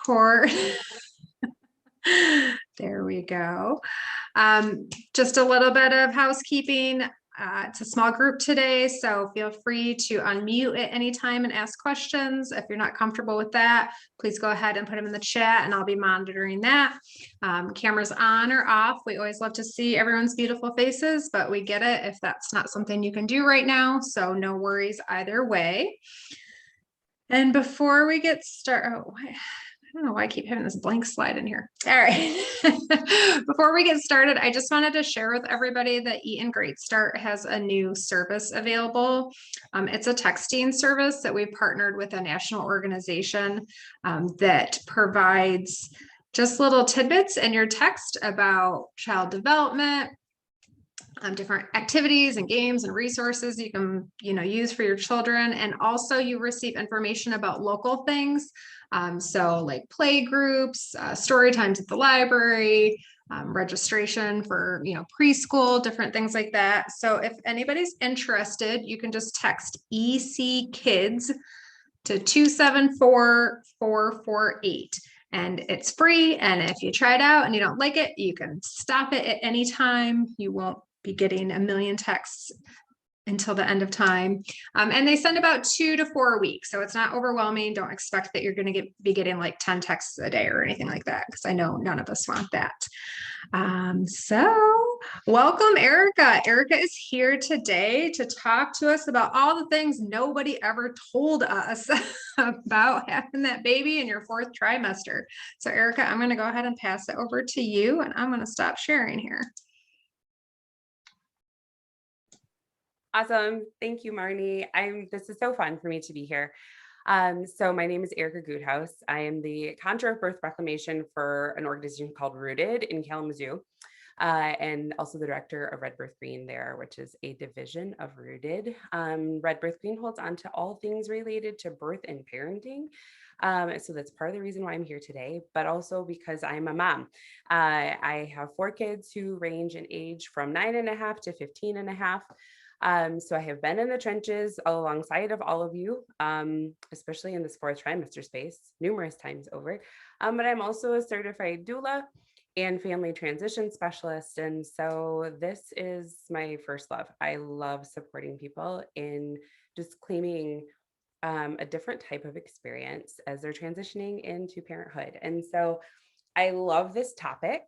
record. There we go. Just a little bit of housekeeping. It's a small group today, so feel free to unmute at any time and ask questions. If you're not comfortable with that, please go ahead and put them in the chat and I'll be monitoring that. Cameras on or off. We always love to see everyone's beautiful faces, but we get it if that's not something you can do right now. So no worries either way. And before we get started, I don't know why I keep having this blank slide in here. All right. Before we get started, I just wanted to share with everybody that Eaton Great Start has a new service available. It's a texting service that we've partnered with a national organization that provides just little tidbits in your text about child development, different activities and games and resources you can, use for your children. And also you receive information about local things. So like play groups, story times at the library, registration for, preschool, different things like that. So if anybody's interested, you can just text EC Kids to 274-448. And it's free. And if you try it out and you don't like it, you can stop it at any time. You won't be getting a million texts until the end of time. And they send about 2 to 4 weeks. So it's not overwhelming. Don't expect that you're going to be getting like 10 texts a day or anything like that, because I know none of us want that. So welcome, Erica. Erica is here today to talk to us about all the things nobody ever told us about having that baby in your 4th trimester. So Erica, I'm going to go ahead and pass it over to you, and I'm going to stop sharing here. Awesome. Thank you, Marnie. This is so fun for me to be here. So my name is Erica Guthaus. I am the conjuror of birth reclamation for an organization called Rooted in Kalamazoo, and also the director of Red Birth Green there, which is a division of Rooted. Red Birth Green holds on to all things related to birth and parenting. So that's part of the reason why I'm here today, but also because I'm a mom. I have 4 kids who range in age from 9.5 to 15.5. So I have been in the trenches alongside of all of you, especially in this 4th trimester space, numerous times over. But I'm also a certified doula and family transition specialist. And so this is my first love. I love supporting people in just claiming a different type of experience as they're transitioning into parenthood. And so I love this topic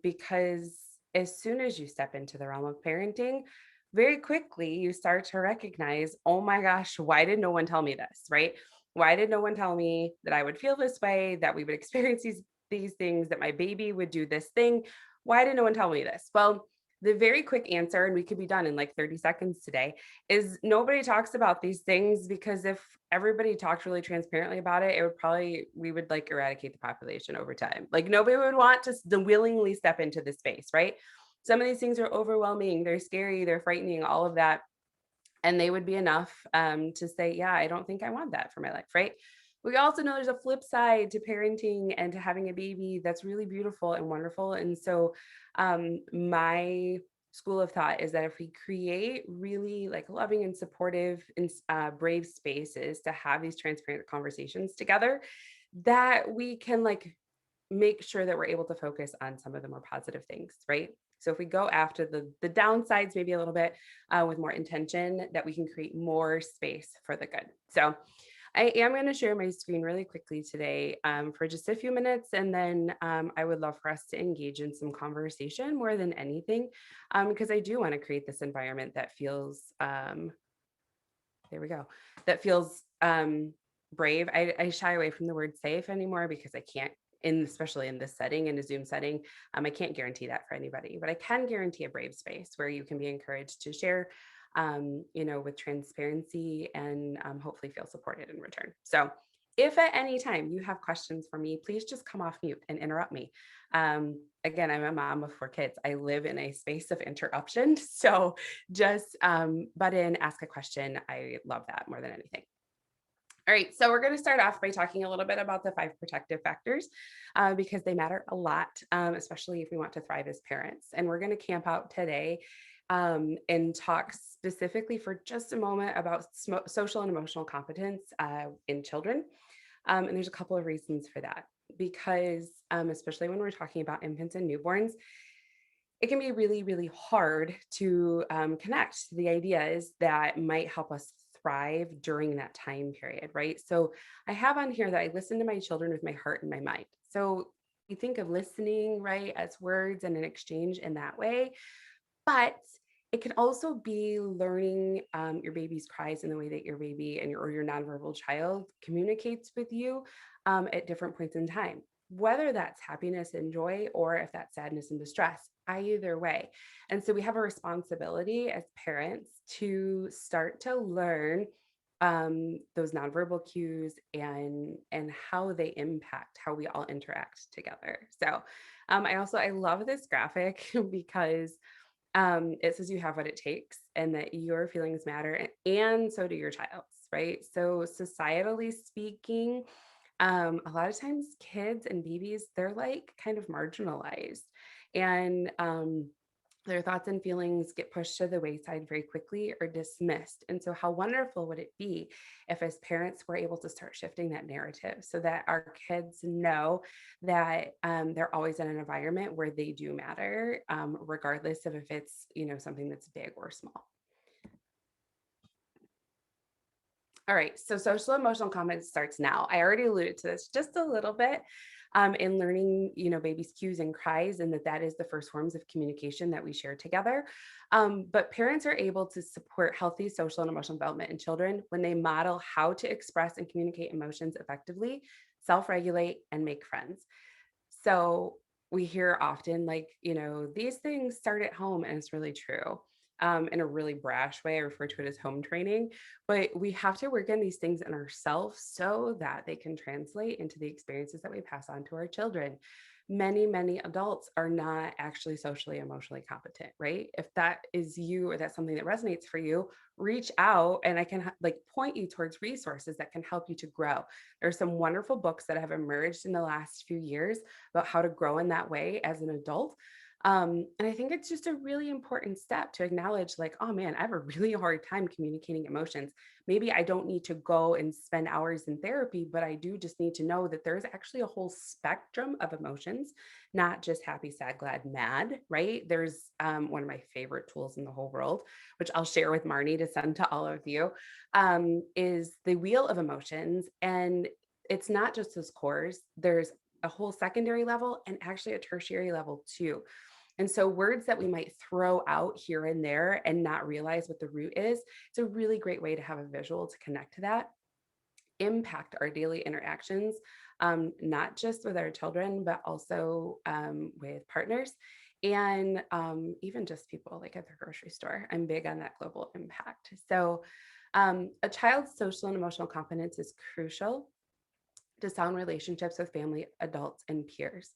because as soon as you step into the realm of parenting, very quickly, you start to recognize, oh my gosh, why did no one tell me this, right? Why did no one tell me that I would feel this way, that we would experience these things, that my baby would do this thing? Why did no one tell me this? Well, the very quick answer, and we could be done in like 30 seconds today, is nobody talks about these things, because if everybody talked really transparently about it, we would like eradicate the population over time. Like nobody would want to willingly step into this space, right? Some of these things are overwhelming, they're scary, they're frightening, all of that. And they would be enough to say, yeah, I don't think I want that for my life, right? We also know there's a flip side to parenting and to having a baby that's really beautiful and wonderful. And so my school of thought is that if we create really like loving and supportive and brave spaces to have these transparent conversations together, that we can like make sure that we're able to focus on some of the more positive things, right? So if we go after the downsides, maybe a little bit with more intention, that we can create more space for the good. So I am going to share my screen really quickly today for just a few minutes. And then I would love for us to engage in some conversation more than anything, because I do want to create this environment that feels, there we go, that feels brave. I shy away from the word safe anymore because I can't, especially in this setting, in a Zoom setting, I can't guarantee that for anybody, but I can guarantee a brave space where you can be encouraged to share, with transparency and hopefully feel supported in return. So if at any time you have questions for me, please just come off mute and interrupt me. Again, I'm a mom of 4 kids. I live in a space of interruption. So just butt in, ask a question. I love that more than anything. All right, so we're going to start off by talking a little bit about the 5 protective factors because they matter a lot, especially if we want to thrive as parents. And we're going to camp out today and talk specifically for just a moment about social and emotional competence in children. And there's a couple of reasons for that. Because, especially when we're talking about infants and newborns, it can be really, really hard to connect to the ideas that might help us thrive during that time period, right? So I have on here that I listen to my children with my heart and my mind. So you think of listening, right, as words and an exchange in that way, but it can also be learning your baby's cries in the way that your baby and your nonverbal child communicates with you at different points in time, whether that's happiness and joy or if that's sadness and distress, either way. And so we have a responsibility as parents to start to learn those nonverbal cues and how they impact how we all interact together. So I love this graphic because it says you have what it takes and that your feelings matter, and so do your child's, right? So, societally speaking, a lot of times kids and babies, they're like kind of marginalized. And their thoughts and feelings get pushed to the wayside very quickly or dismissed. And so, how wonderful would it be if, as parents, we're able to start shifting that narrative so that our kids know that they're always in an environment where they do matter, regardless of if it's something that's big or small. All right, so social emotional competence starts now. I already alluded to this just a little bit in learning, baby's cues and cries, and that is the first forms of communication that we share together. But parents are able to support healthy social and emotional development in children when they model how to express and communicate emotions effectively, self-regulate, and make friends. So we hear often, like, these things start at home, and it's really true. In a really brash way, I refer to it as home training, but we have to work on these things in ourselves so that they can translate into the experiences that we pass on to our children. Many adults are not actually socially emotionally competent, right? If that is you or that's something that resonates for you, reach out and I can like point you towards resources that can help you to grow. There's some wonderful books that have emerged in the last few years about how to grow in that way as an adult. And I think it's just a really important step to acknowledge, like, oh man, I have a really hard time communicating emotions. Maybe I don't need to go and spend hours in therapy, but I do just need to know that there's actually a whole spectrum of emotions, not just happy, sad, glad, mad, right? There's one of my favorite tools in the whole world, which I'll share with Marnie to send to all of you, is the wheel of emotions. And it's not just those cores, there's a whole secondary level and actually a tertiary level too. And so words that we might throw out here and there and not realize what the root is, it's a really great way to have a visual to connect to that, impact our daily interactions, not just with our children, but also with partners and even just people like at the grocery store. I'm big on that global impact. So a child's social and emotional competence is crucial to sound relationships with family, adults, and peers.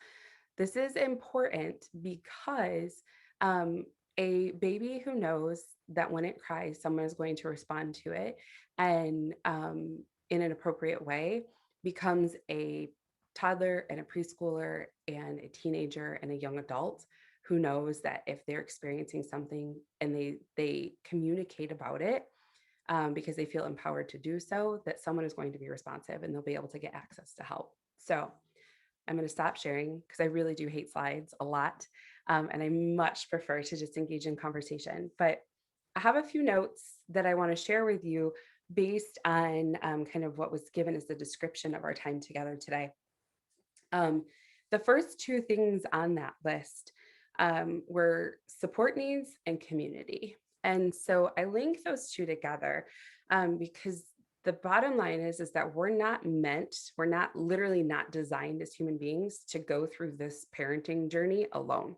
This is important because a baby who knows that when it cries, someone is going to respond to it and in an appropriate way becomes a toddler and a preschooler and a teenager and a young adult who knows that if they're experiencing something and they communicate about it because they feel empowered to do so, that someone is going to be responsive and they'll be able to get access to help. So I'm going to stop sharing because I really do hate slides a lot. And I much prefer to just engage in conversation. But I have a few notes that I want to share with you based on kind of what was given as the description of our time together today. The first two things on that list were support needs and community. And so I link those two together because the bottom line is that we're not literally not designed as human beings to go through this parenting journey alone.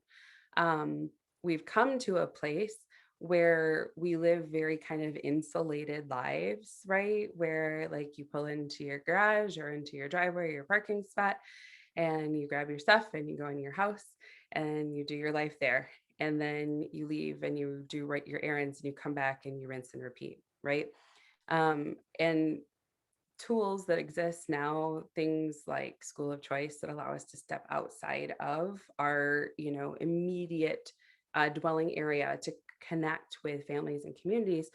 We've come to a place where we live very kind of insulated lives, right? Where like you pull into your garage or into your driveway or your parking spot and you grab your stuff and you go in your house and you do your life there. And then you leave and you do your errands and you come back and you rinse and repeat, right? And tools that exist now, things like school of choice that allow us to step outside of our, immediate dwelling area to connect with families and communities.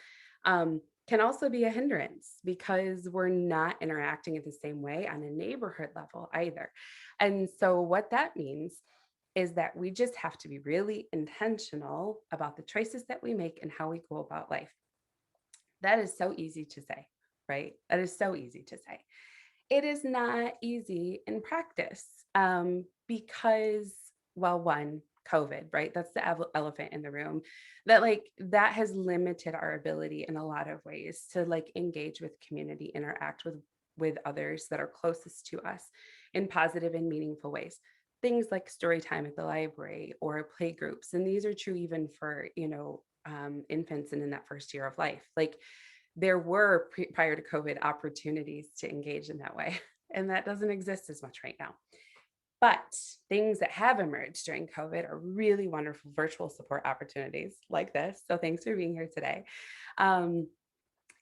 can also be a hindrance because we're not interacting in the same way on a neighborhood level either. And so, what that means is that we just have to be really intentional about the choices that we make and how we go about life. That is so easy to say, right? That is so easy to say. It is not easy in practice because, well, one, COVID, right? That's the elephant in the room. That has limited our ability in a lot of ways to engage with community, interact with others that are closest to us in positive and meaningful ways. Things like story time at the library or play groups, and these are true even for infants and in that first year of life. There were prior to COVID opportunities to engage in that way, and that doesn't exist as much right now. But things that have emerged during COVID are really wonderful virtual support opportunities like this. So thanks for being here today. Um,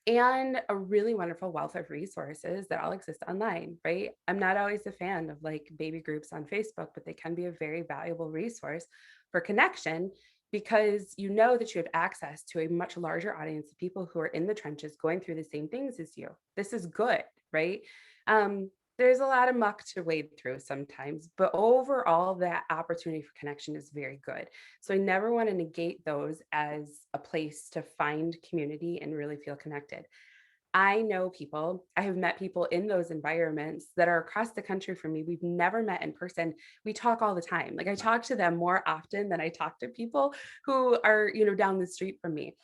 and a really wonderful wealth of resources that all exist online, right? I'm not always a fan of baby groups on Facebook, but they can be a very valuable resource for connection because you know that you have access to a much larger audience of people who are in the trenches going through the same things as you. This is good, right? There's a lot of muck to wade through sometimes, but overall, that opportunity for connection is very good. So I never want to negate those as a place to find community and really feel connected. I have met people in those environments that are across the country from me. We've never met in person. We talk all the time. I talk to them more often than I talk to people who are, down the street from me.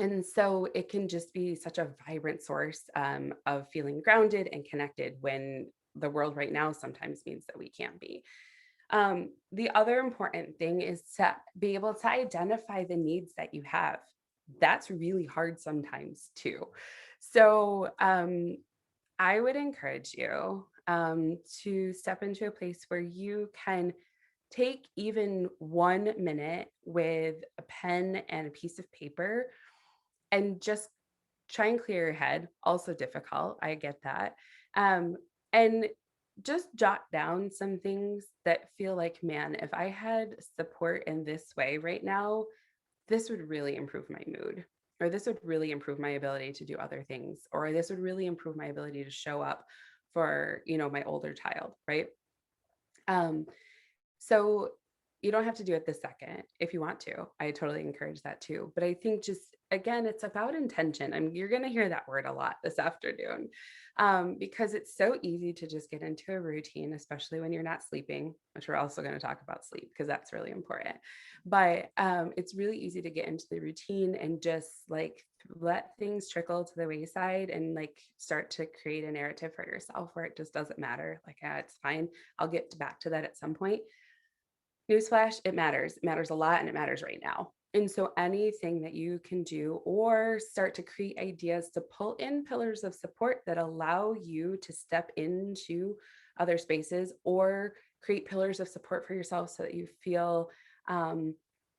And so it can just be such a vibrant source of feeling grounded and connected when the world right now sometimes means that we can't be. The other important thing is to be able to identify the needs that you have. That's really hard sometimes too. So I would encourage you to step into a place where you can take even 1 minute with a pen and a piece of paper and just try and clear your head. Also difficult. I get that. And just jot down some things that feel like, man, if I had support in this way right now, this would really improve my mood, or this would really improve my ability to do other things, or this would really improve my ability to show up for, my older child, right? Um, so you don't have to do it this second if you want to. I totally encourage that too. But I think just again, it's about intention. I mean, you're going to hear that word a lot this afternoon because it's so easy to just get into a routine, especially when you're not sleeping, which we're also going to talk about sleep because that's really important. But it's really easy to get into the routine and just let things trickle to the wayside and start to create a narrative for yourself where it just doesn't matter. It's fine. I'll get back to that at some point. Newsflash, it matters. It matters a lot and it matters right now. And so anything that you can do or start to create ideas to pull in pillars of support that allow you to step into other spaces or create pillars of support for yourself so that you feel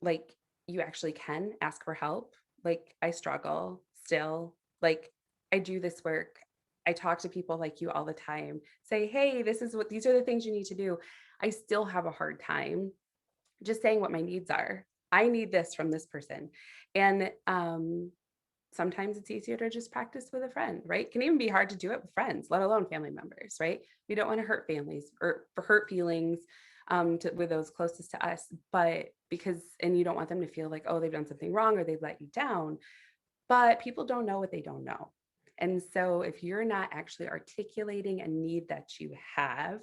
like you actually can ask for help. I struggle still. I do this work. I talk to people like you all the time, say, hey, these are the things you need to do. I still have a hard time just saying what my needs are. I need this from this person. And sometimes it's easier to just practice with a friend, right? It can even be hard to do it with friends, let alone family members, right? We don't want to hurt families or hurt feelings with those closest to us, and you don't want them to feel like, oh, they've done something wrong or they've let you down. But people don't know what they don't know. And so if you're not actually articulating a need that you have,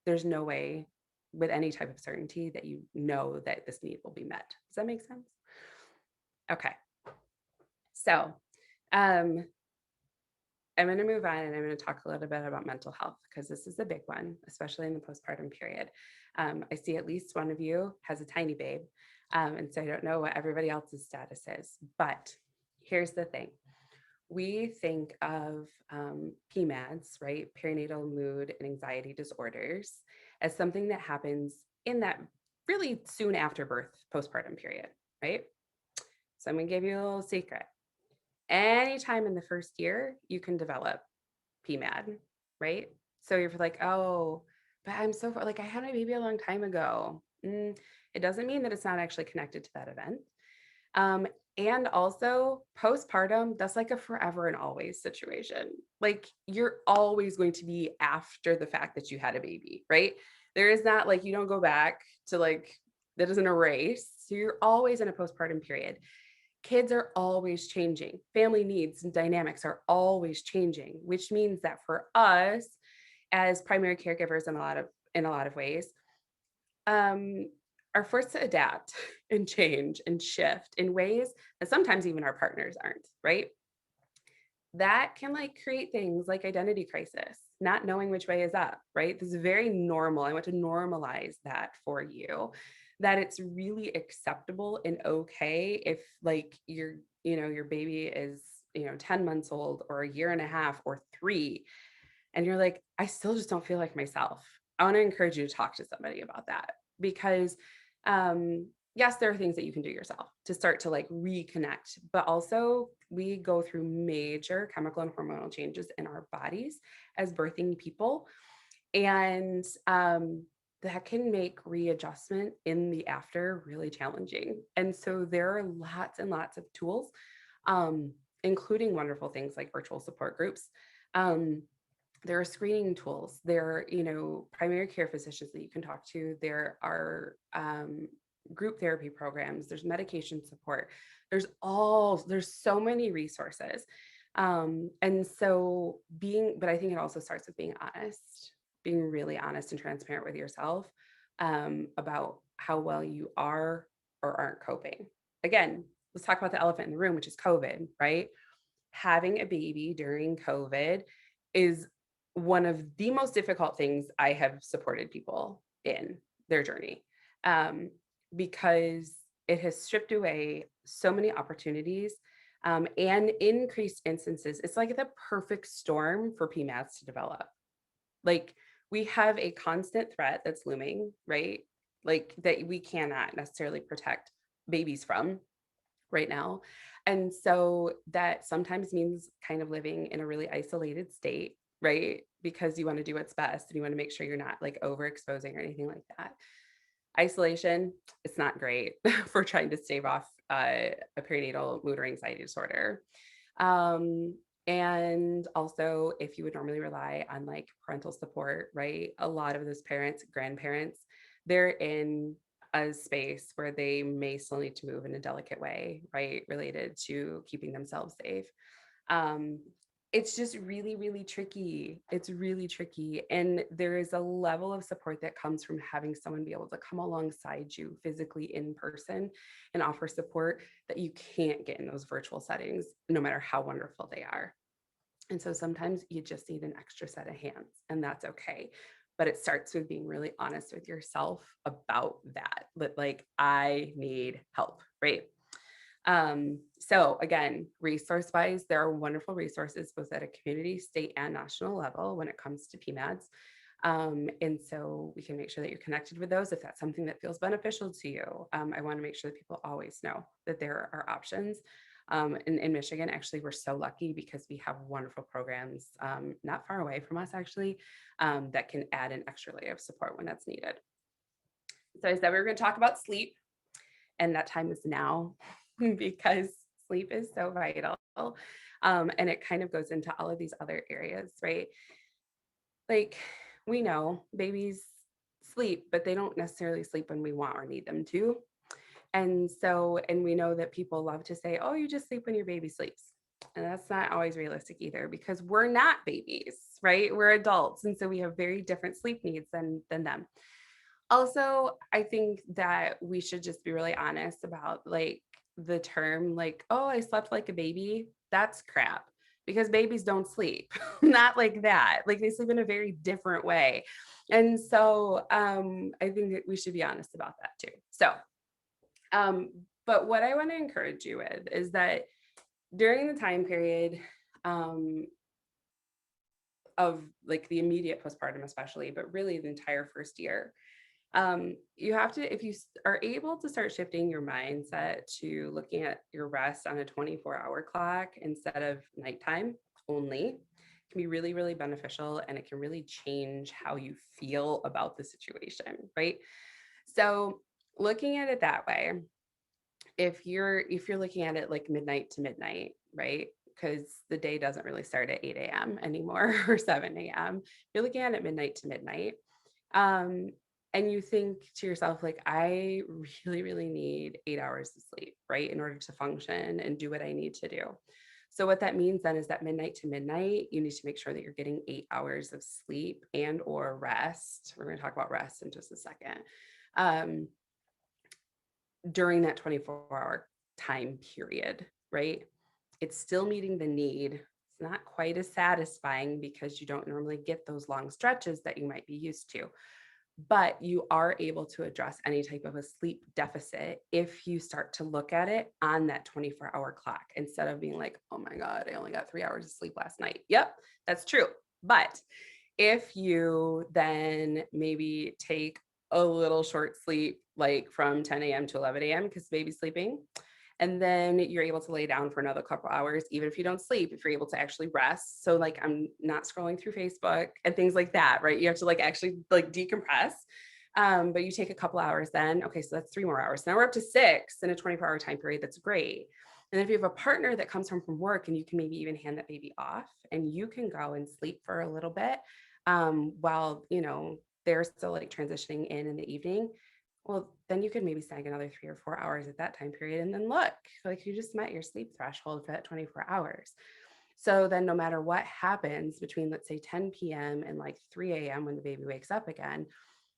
there's no way with any type of certainty that you know that this need will be met. Does that make sense? Okay. So I'm going to move on and I'm going to talk a little bit about mental health because this is a big one, especially in the postpartum period. I see at least one of you has a tiny babe. And so I don't know what everybody else's status is, but here's the thing. We think of PMADs, right? Perinatal mood and anxiety disorders, as something that happens in that really soon after birth postpartum period, right? So I'm going to give you a little secret. Anytime in the first year, you can develop PMAD, right? So you're like, oh, but I'm so far, I had my baby a long time ago. It doesn't mean that it's not actually connected to that event. And also postpartum, that's like a forever and always situation. Like you're always going to be after the fact that you had a baby, right? There is not like you don't go back to like that isn't a race. So you're always in a postpartum period. Kids are always changing. Family needs and dynamics are always changing, which means that for us as primary caregivers in a lot of ways, um, are forced to adapt and change and shift in ways that sometimes even our partners aren't, right? That can like create things like identity crisis, not knowing which way is up, right? This is very normal. I want to normalize that for you, that it's really acceptable and okay if like your baby is, 10 months old or a year and a half or 3, and you're like, I still just don't feel like myself. I want to encourage you to talk to somebody about that because yes, there are things that you can do yourself to start to like reconnect, but also we go through major chemical and hormonal changes in our bodies as birthing people. And that can make readjustment in the after really challenging. And so there are lots and lots of tools, um, including wonderful things like virtual support groups. Um, there are screening tools. There are, primary care physicians that you can talk to. There are group therapy programs. There's medication support. There's so many resources. And so but I think it also starts with being honest, being really honest and transparent with yourself about how well you are or aren't coping. Again, let's talk about the elephant in the room, which is COVID, right? Having a baby during COVID is one of the most difficult things I have supported people in their journey, because it has stripped away so many opportunities and increased instances. It's like the perfect storm for PMAS to develop. Like we have a constant threat that's looming, right? Like that we cannot necessarily protect babies from right now. And so that sometimes means kind of living in a really isolated state, right? Because you want to do what's best and you want to make sure you're not like overexposing or anything like that. Isolation, it's not great for trying to stave off a perinatal mood or anxiety disorder. Um, and also, if you would normally rely on like parental support, right? A lot of those parents, grandparents, they're in a space where they may still need to move in a delicate way, right? Related to keeping themselves safe. Um, it's just really, really tricky. It's really tricky. And there is a level of support that comes from having someone be able to come alongside you physically in person and offer support that you can't get in those virtual settings, no matter how wonderful they are. And so sometimes you just need an extra set of hands, and that's okay. But it starts with being really honest with yourself about that. But like, I need help, right? So again, resource wise, there are wonderful resources both at a community, state, and national level when it comes to PMADS. And so we can make sure that you're connected with those if that's something that feels beneficial to you. I want to make sure that people always know that there are options. In Michigan, actually, we're so lucky because we have wonderful programs not far away from us, actually, that can add an extra layer of support when that's needed. So I said we were going to talk about sleep, and that time is now because sleep is so vital. And it kind of goes into all of these other areas, right? Like we know babies sleep, but they don't necessarily sleep when we want or need them to. And we know that people love to say, oh, you just sleep when your baby sleeps. And that's not always realistic either because we're not babies, right? We're adults. And so we have very different sleep needs than them. Also, I think that we should just be really honest about like the term, like, oh, I slept like a baby. That's crap because babies don't sleep, not like that. Like they sleep in a very different way. And so I think that we should be honest about that too. So, but what I want to encourage you with is that during the time period of like the immediate postpartum, especially, but really the entire first year, you have to, if you are able to start shifting your mindset to looking at your rest on a 24-hour clock instead of nighttime only, it can be really, really beneficial and it can really change how you feel about the situation, right? So looking at it that way, if you're looking at it like midnight to midnight, right? Because the day doesn't really start at 8 a.m. anymore or 7 a.m. You're looking at it midnight to midnight. Um, and you think to yourself, like, I really, really need 8 hours of sleep, right? In order to function and do what I need to do. So what that means then is that midnight to midnight, you need to make sure that you're getting 8 hours of sleep and or rest. We're going to talk about rest in just a second. During that 24-hour time period, right? It's still meeting the need. It's not quite as satisfying because you don't normally get those long stretches that you might be used to. But you are able to address any type of a sleep deficit if you start to look at it on that 24-hour clock instead of being like, oh my God, I only got 3 hours of sleep last night. Yep, that's true. But if you then maybe take a little short sleep, like from 10 a.m. to 11 a.m. because baby's sleeping, and then you're able to lay down for another couple hours, even if you don't sleep, if you're able to actually rest. So like, I'm not scrolling through Facebook and things like that, right? You have to like actually like decompress. But you take a couple hours then, okay, so that's 3 more hours. Now we're up to 6 in a 24-hour time period. That's great. And if you have a partner that comes home from work and you can maybe even hand that baby off and you can go and sleep for a little bit while, they're still like transitioning in the evening, well, then you could maybe snag another 3 or 4 hours at that time period. And then look, like you just met your sleep threshold for that 24 hours. So then no matter what happens between, let's say 10 p.m. and like 3 a.m. when the baby wakes up again,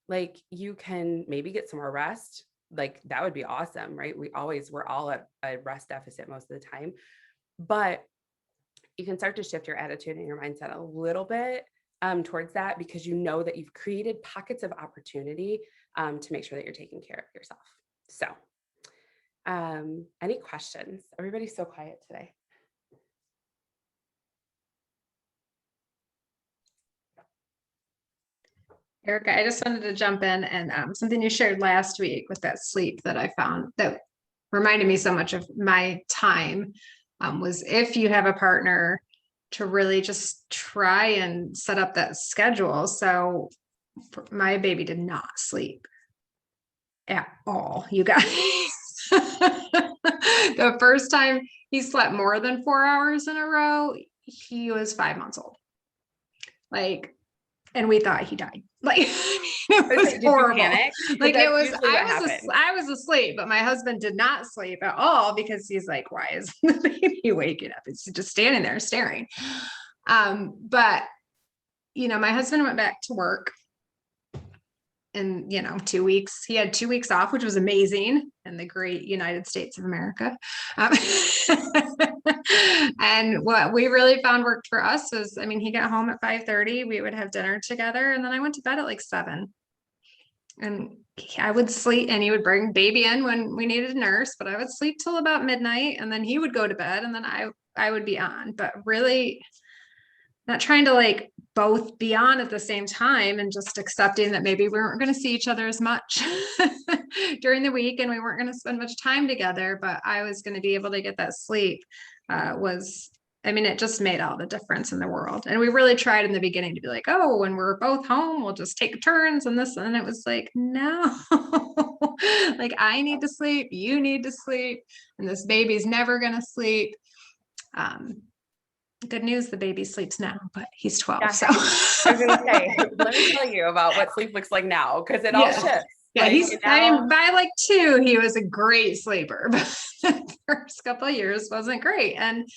like you can maybe get some more rest. Like that would be awesome, right? We're all at a rest deficit most of the time, but you can start to shift your attitude and your mindset a little bit towards that, because you know that you've created pockets of opportunity to make sure that you're taking care of yourself. So any questions? Everybody's so quiet today. Erica, I just wanted to jump in and something you shared last week with that sleep that I found that reminded me so much of my time was if you have a partner to really just try and set up that schedule. So my baby did not sleep at all, you guys. The first time he slept more than 4 hours in a row, he was 5 months old. Like, and we thought he died. Like, it was horrible. Like it was, I was asleep, but my husband did not sleep at all because he's like, why is the baby waking up? It's just standing there staring. But my husband went back to work in 2 weeks. He had 2 weeks off, which was amazing in the great United States of America. And what we really found worked for us was, he got home at 5:30, we would have dinner together, and then I went to bed at like 7. And I would sleep, and he would bring baby in when we needed a nurse, but I would sleep till about midnight, and then he would go to bed, and then I would be on. But really not trying to like both be on at the same time, and just accepting that maybe we weren't going to see each other as much during the week and we weren't going to spend much time together, but I was going to be able to get that sleep it just made all the difference in the world. And we really tried in the beginning to be like, oh, when we're both home, we'll just take turns and this, and it was like, no, like I need to sleep, you need to sleep, and this baby's never going to sleep. Good news, the baby sleeps now, but he's 12. Yeah, so I was gonna say, let me tell you about what sleep looks like now, because it all shifts. Yeah, by like 2, he was a great sleeper, but the first couple of years wasn't great. And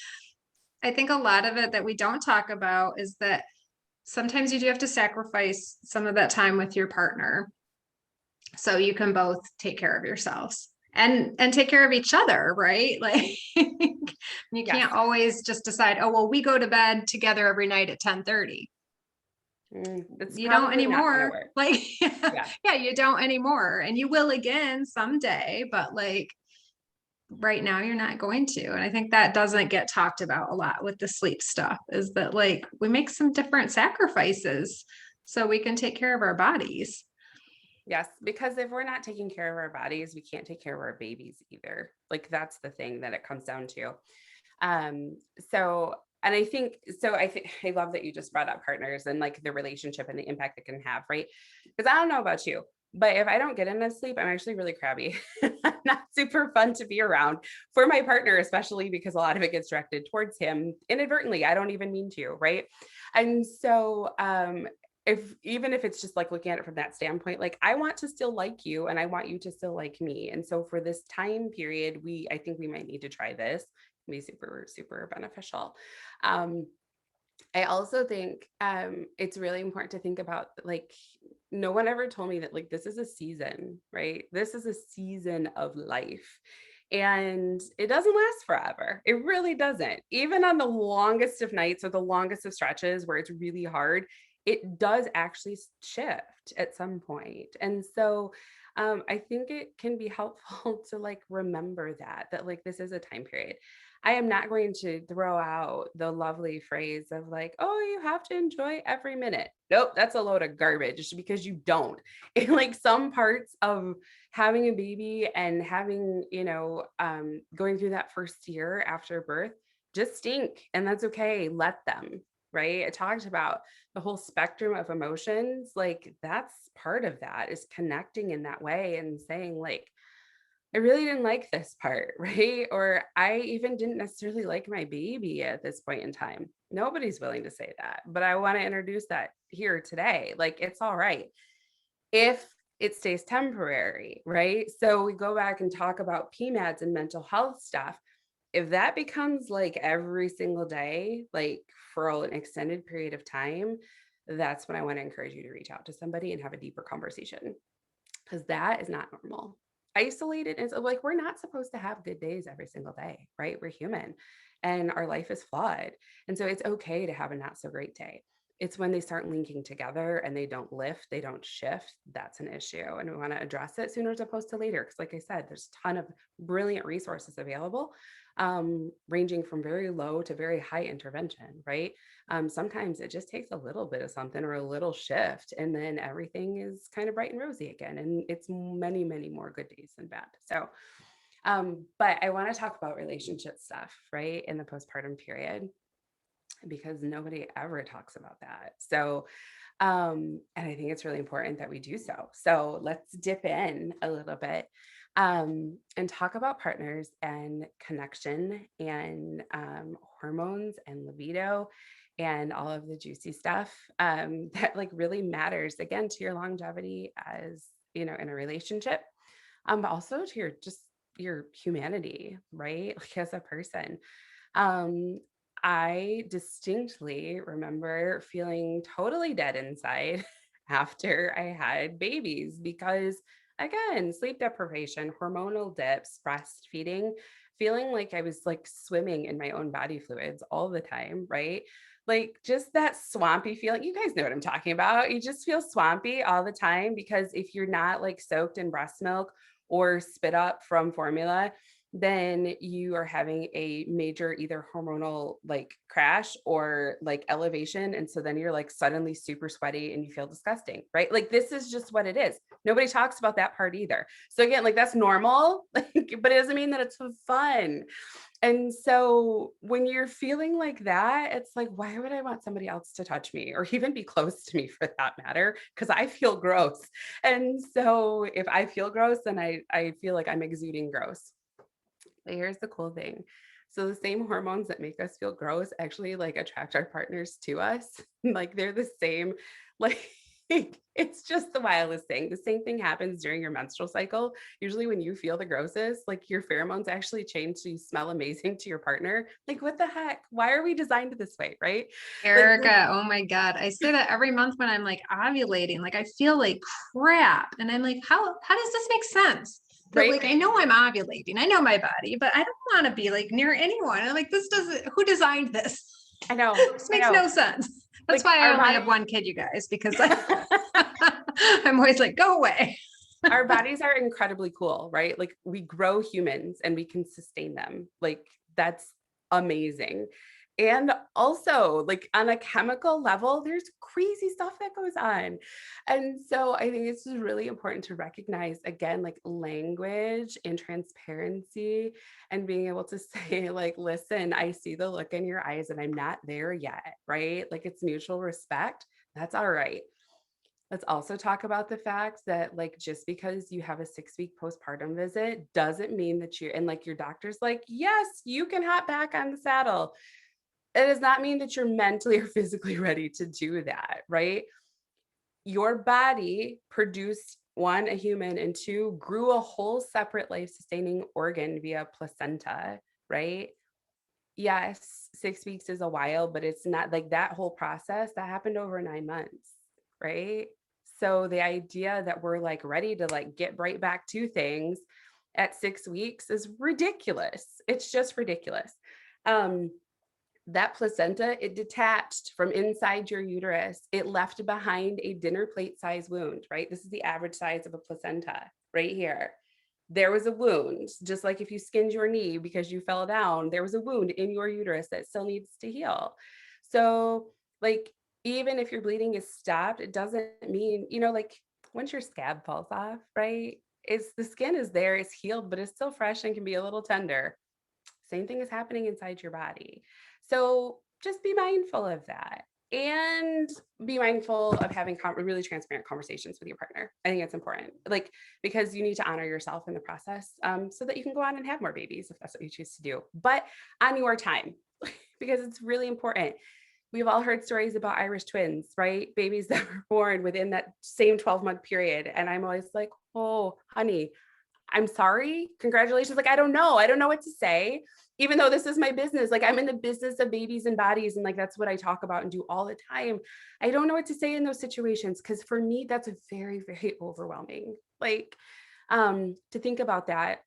I think a lot of it that we don't talk about is that sometimes you do have to sacrifice some of that time with your partner so you can both take care of yourselves and take care of each other, right? Like you can't always just decide, oh, well, we go to bed together every night at 10:30. You don't anymore. Like, you don't anymore. And you will again someday, but like right now you're not going to. And I think that doesn't get talked about a lot with the sleep stuff, is that like we make some different sacrifices so we can take care of our bodies. Yes, because if we're not taking care of our bodies, we can't take care of our babies either. Like that's the thing that it comes down to. I love that you just brought up partners and like the relationship and the impact it can have, right? Because I don't know about you, But if I don't get enough sleep, I'm actually really crabby. Not super fun to be around for my partner, especially because a lot of it gets directed towards him inadvertently. I don't even mean to, right? And so if it's just like looking at it from that standpoint, like I want to still like you and I want you to still like me. And so for this time period, I think we might need to try this. It'd be super, super beneficial. Um, I also think it's really important to think about like no one ever told me that like this is a season, right? This is a season of life. And it doesn't last forever. It really doesn't. Even on the longest of nights or the longest of stretches where it's really hard, it does actually shift at some point. And so I think it can be helpful to like remember that like this is a time period. I am not going to throw out the lovely phrase of like, oh, you have to enjoy every minute. Nope, that's a load of garbage because you don't. In like some parts of having a baby and having, going through that first year after birth just stink. And that's okay. Let them, right? I talked about the whole spectrum of emotions. Like that's part of that is connecting in that way and saying, like, I really didn't like this part, right? Or I even didn't necessarily like my baby at this point in time. Nobody's willing to say that, but I want to introduce that here today. Like, it's all right if it stays temporary, right? So we go back and talk about PMADs and mental health stuff. If that becomes like every single day, like for an extended period of time, that's when I want to encourage you to reach out to somebody and have a deeper conversation because that is not normal. Isolated and so like we're not supposed to have good days every single day, right? We're human and our life is flawed. And so it's okay to have a not so great day. It's when they start linking together and they don't lift, they don't shift, that's an issue. And we want to address it sooner as opposed to later. Because like I said, there's a ton of brilliant resources available, ranging from very low to very high intervention, right? Sometimes it just takes a little bit of something or a little shift, and then everything is kind of bright and rosy again. And it's many, many more good days than bad. So, but I want to talk about relationship stuff, right, in the postpartum period, because nobody ever talks about that. So, and I think it's really important that we do so. So let's dip in a little bit and talk about partners and connection and hormones and libido and all of the juicy stuff that like really matters again to your longevity as in a relationship, but also to your humanity, right? Like as a person. Um, I distinctly remember feeling totally dead inside after I had babies because, again, sleep deprivation, hormonal dips, breastfeeding, feeling like I was like swimming in my own body fluids all the time, right? Like just that swampy feeling. You guys know what I'm talking about. You just feel swampy all the time because if you're not like soaked in breast milk or spit up from formula, then you are having a major either hormonal like crash or like elevation. And so then you're like suddenly super sweaty and you feel disgusting, right? Like this is just what it is. Nobody talks about that part either. So again, like that's normal, like, but it doesn't mean that it's fun. And so when you're feeling like that, it's like, why would I want somebody else to touch me or even be close to me for that matter? Because I feel gross. And so if I feel gross, then I feel like I'm exuding gross. But here's the cool thing. So the same hormones that make us feel gross actually like attract our partners to us. Like they're the same, like it's just the wildest thing. The same thing happens during your menstrual cycle. Usually when you feel the grossest, like your pheromones actually change so you smell amazing to your partner. Like what the heck? Why are we designed this way, right? Like Erica, oh my God. I say that every month when I'm like ovulating, like I feel like crap. And I'm like, how does this make sense? That right? like I know I'm ovulating, I know my body, but I don't want to be like near anyone. I'm like, this doesn't, who designed this? I know. This I makes know. no sense. That's Like why I only have one kid, you guys, because I'm always like, go away. our bodies are incredibly cool, right? Like we grow humans and we can sustain them. Like that's amazing. And also, like on a chemical level, there's crazy stuff that goes on. And so I think it's just really important to recognize again, like language and transparency and being able to say, like, listen, I see the look in your eyes and I'm not there yet, right? Like it's mutual respect. That's all right. Let's also talk about the fact that like just because you have a 6-week postpartum visit doesn't mean that you're and like your doctor's like, yes, you can hop back on the saddle. It does not mean that you're mentally or physically ready to do that, right? Your body produced one, a human, and two, grew a whole separate life sustaining organ via placenta, right? Yes, 6 weeks is a while, but it's not like that whole process that happened over 9 months, right? So the idea that we're like ready to like get right back to things at 6 weeks is ridiculous. It's just ridiculous. Um, that placenta, it detached from inside your uterus. It left behind a dinner plate size wound, right? This is the average size of a placenta right here. There was a wound, just like if you skinned your knee because you fell down, there was a wound in your uterus that still needs to heal. So, like, even if your bleeding is stopped, it doesn't mean, like once your scab falls off, right? It's the skin is there, it's healed, but it's still fresh and can be a little tender. Same thing is happening inside your body. So just be mindful of that and be mindful of having really transparent conversations with your partner. I think it's important, like, because you need to honor yourself in the process so that you can go on and have more babies if that's what you choose to do, but on your time, because it's really important. We've all heard stories about Irish twins, right? Babies that were born within that same 12-month period. And I'm always like, oh, honey, I'm sorry. Congratulations. Like, I don't know. I don't know what to say, even though this is my business. Like, I'm in the business of babies and bodies. And like, that's what I talk about and do all the time. I don't know what to say in those situations. Cause for me, that's very, very overwhelming. Like, to think about that.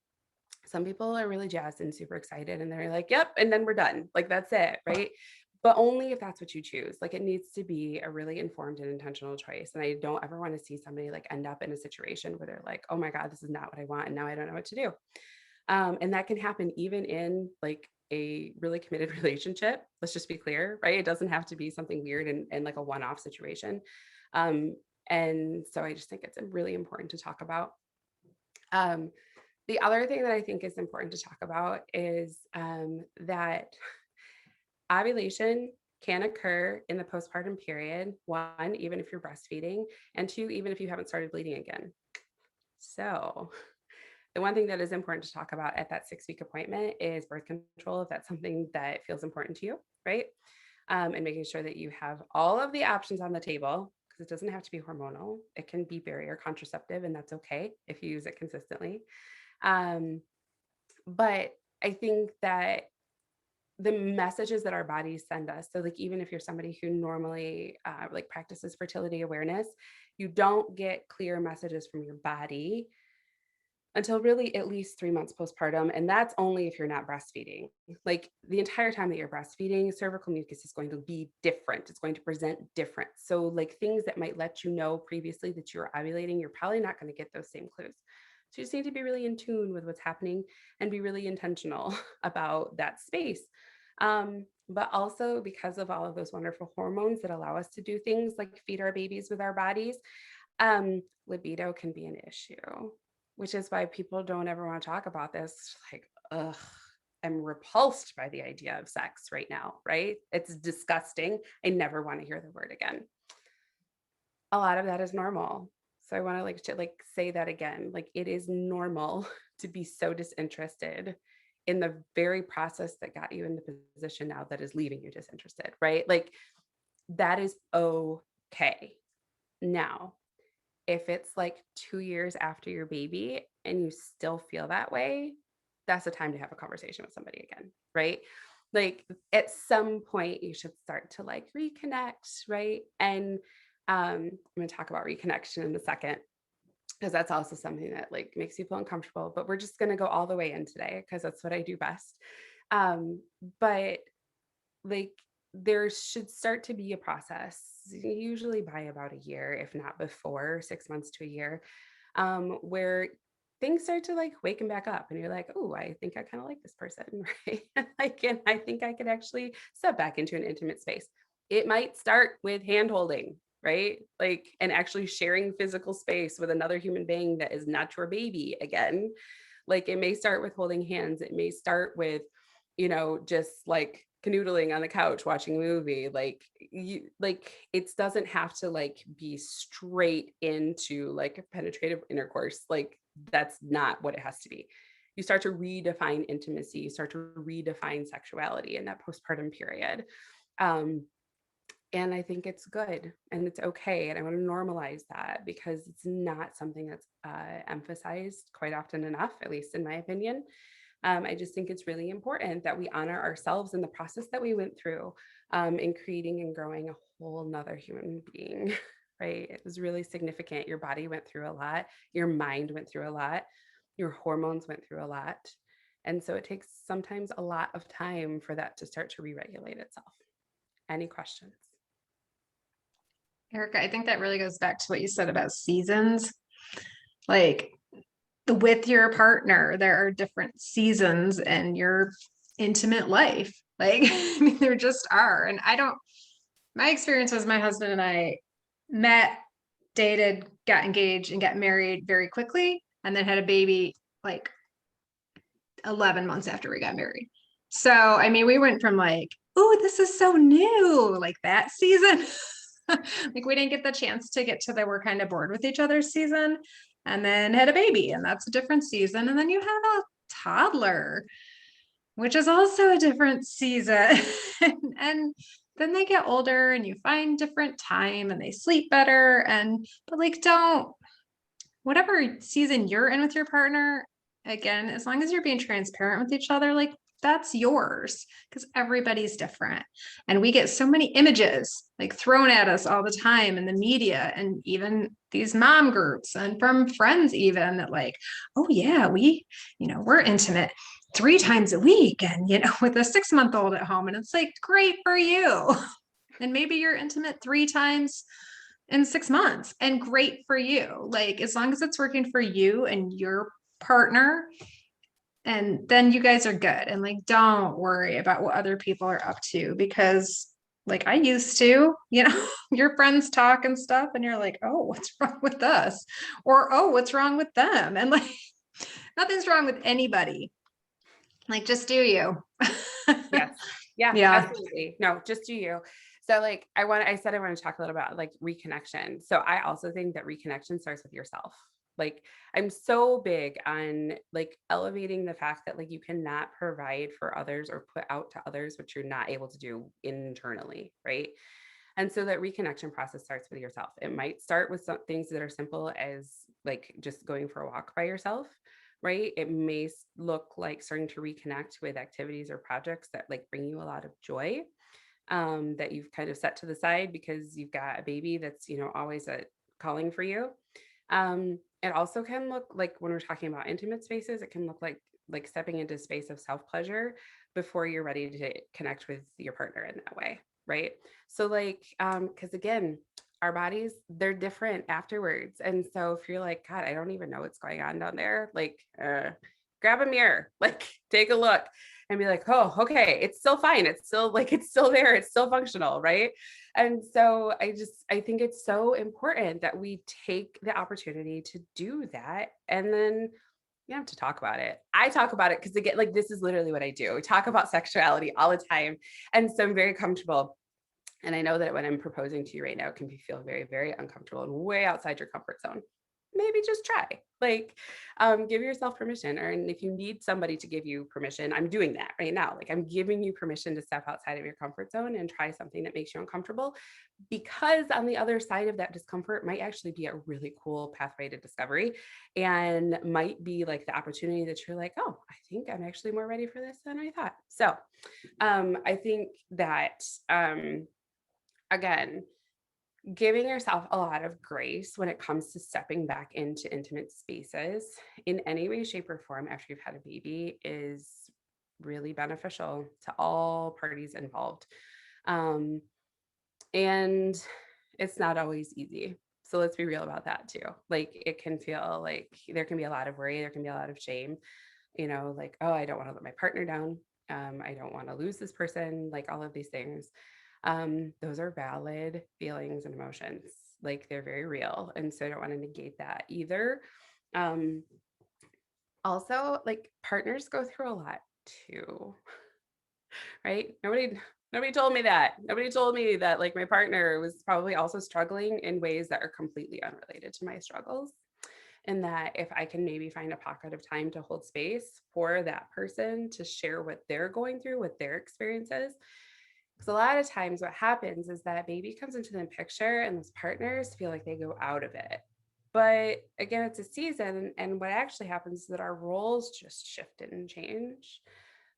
Some people are really jazzed and super excited and they're like, yep. And then we're done. Like, that's it. Right. But only if that's what you choose. Like, it needs to be a really informed and intentional choice. And I don't ever want to see somebody like end up in a situation where they're like, oh my God, this is not what I want. And now I don't know what to do. And that can happen even in like a really committed relationship. Let's just be clear, right? It doesn't have to be something weird and like a one-off situation. Um, and so I just think it's really important to talk about. Um, the other thing that I think is important to talk about is that ovulation can occur in the postpartum period, one, even if you're breastfeeding, and two, even if you haven't started bleeding again. So, the one thing that is important to talk about at that 6-week appointment is birth control, if that's something that feels important to you, right? And making sure that you have all of the options on the table because it doesn't have to be hormonal. It can be barrier contraceptive, and that's okay if you use it consistently. Um, but I think that the messages that our bodies send us. So like, even if you're somebody who normally like practices fertility awareness, you don't get clear messages from your body until really at least 3 months postpartum. And that's only if you're not breastfeeding. Like, the entire time that you're breastfeeding, cervical mucus is going to be different. It's going to present different. So like, things that might let you know previously that you're ovulating, you're probably not going to get those same clues. So you just need to be really in tune with what's happening and be really intentional about that space. But also because of all of those wonderful hormones that allow us to do things like feed our babies with our bodies, libido can be an issue, which is why people don't ever want to talk about this. Like, ugh, I'm repulsed by the idea of sex right now, right? It's disgusting. I never want to hear the word again. A lot of that is normal. So I want to say that again. Like, it is normal to be so disinterested in the very process that got you in the position now that is leaving you disinterested, right? Like, that is okay. Now, if it's like 2 years after your baby and you still feel that way, that's the time to have a conversation with somebody again, right? Like, at some point you should start to like reconnect, right? And I'm going to talk about reconnection in a second because that's also something that like makes you feel uncomfortable, but we're just going to go all the way in today because that's what I do best. But like, there should start to be a process, usually by about a year, if not before, 6 months to a year, where things start to like waken back up and you're like, oh, I think I kind of like this person, right? Like, and I think I could actually step back into an intimate space. It might start with hand holding, right? Like, and actually sharing physical space with another human being that is not your baby again. Like, it may start with holding hands. It may start with, just like canoodling on the couch watching a movie. Like it doesn't have to like be straight into like a penetrative intercourse. Like that's not what it has to be. You start to redefine intimacy, you start to redefine sexuality in that postpartum period. Um, and I think it's good and it's okay. And I want to normalize that because it's not something that's emphasized quite often enough, at least in my opinion. I just think it's really important that we honor ourselves in the process that we went through in creating and growing a whole nother human being, right? It was really significant. Your body went through a lot, your mind went through a lot, your hormones went through a lot. And so it takes sometimes a lot of time for that to start to re-regulate itself. Any questions? Erica, I think that really goes back to what you said about seasons. Like with your partner, there are different seasons in your intimate life. Like, I mean, there just are. And my experience was my husband and I met, dated, got engaged, and got married very quickly, and then had a baby like 11 months after we got married. So, I mean, we went from like, oh, this is so new, like that season. Like we didn't get the chance to get to the we're kind of bored with each other season, and then had a baby, and that's a different season. And then you have a toddler, which is also a different season. And then they get older and you find different time and they sleep better. But like, don't, whatever season you're in with your partner, again, as long as you're being transparent with each other, like that's yours because everybody's different. And we get so many images like thrown at us all the time in the media and even these mom groups and from friends, even that like, oh, yeah, we're intimate 3 times a week and, with a 6-month-old at home. And it's like, great for you. And maybe you're intimate 3 times in 6 months and great for you. Like, as long as it's working for you and your partner, and then you guys are good. And like, don't worry about what other people are up to because like I used to, your friends talk and stuff, and you're like, oh, what's wrong with us? Or, oh, what's wrong with them? And like, nothing's wrong with anybody. Like, just do you. Yes. Yeah, Yeah. absolutely. No, just do you. So like I said I want to talk a little about like reconnection. So I also think that reconnection starts with yourself. Like I'm so big on like elevating the fact that like you cannot provide for others or put out to others what you're not able to do internally, right? And so that reconnection process starts with yourself. It might start with some things that are simple as like just going for a walk by yourself, right? It may look like starting to reconnect with activities or projects that like bring you a lot of joy, that you've kind of set to the side because you've got a baby that's, always calling for you. It also can look like when we're talking about intimate spaces, it can look like stepping into a space of self-pleasure before you're ready to connect with your partner in that way. Right. So like, because again, our bodies, they're different afterwards. And so if you're like, God, I don't even know what's going on down there, like grab a mirror, like take a look and be like, oh, okay, it's still fine. It's still like, it's still there. It's still functional. Right. And so I think it's so important that we take the opportunity to do that. And then you have to talk about it. I talk about it because again, like this is literally what I do. We talk about sexuality all the time. And so I'm very comfortable. And I know that when I'm proposing to you right now, it can feel very, very uncomfortable and way outside your comfort zone. Maybe just try, like, give yourself permission. And if you need somebody to give you permission, I'm doing that right now. Like I'm giving you permission to step outside of your comfort zone and try something that makes you uncomfortable, because on the other side of that discomfort might actually be a really cool pathway to discovery and might be like the opportunity that you're like, oh, I think I'm actually more ready for this than I thought. So I think that, again, giving yourself a lot of grace when it comes to stepping back into intimate spaces in any way, shape, or form after you've had a baby is really beneficial to all parties involved. Um, and it's not always easy. So let's be real about that too. Like it can feel like there can be a lot of worry, there can be a lot of shame, like, oh, I don't want to let my partner down. I don't want to lose this person, like all of these things. Those are valid feelings and emotions. Like they're very real. And so I don't want to negate that either. Also, like partners go through a lot too. right? Nobody told me that. Nobody told me that like my partner was probably also struggling in ways that are completely unrelated to my struggles. And that if I can maybe find a pocket of time to hold space for that person to share what they're going through, what their experience is. Because a lot of times what happens is that baby comes into the picture and those partners feel like they go out of it. But again, it's a season. And what actually happens is that our roles just shift and change.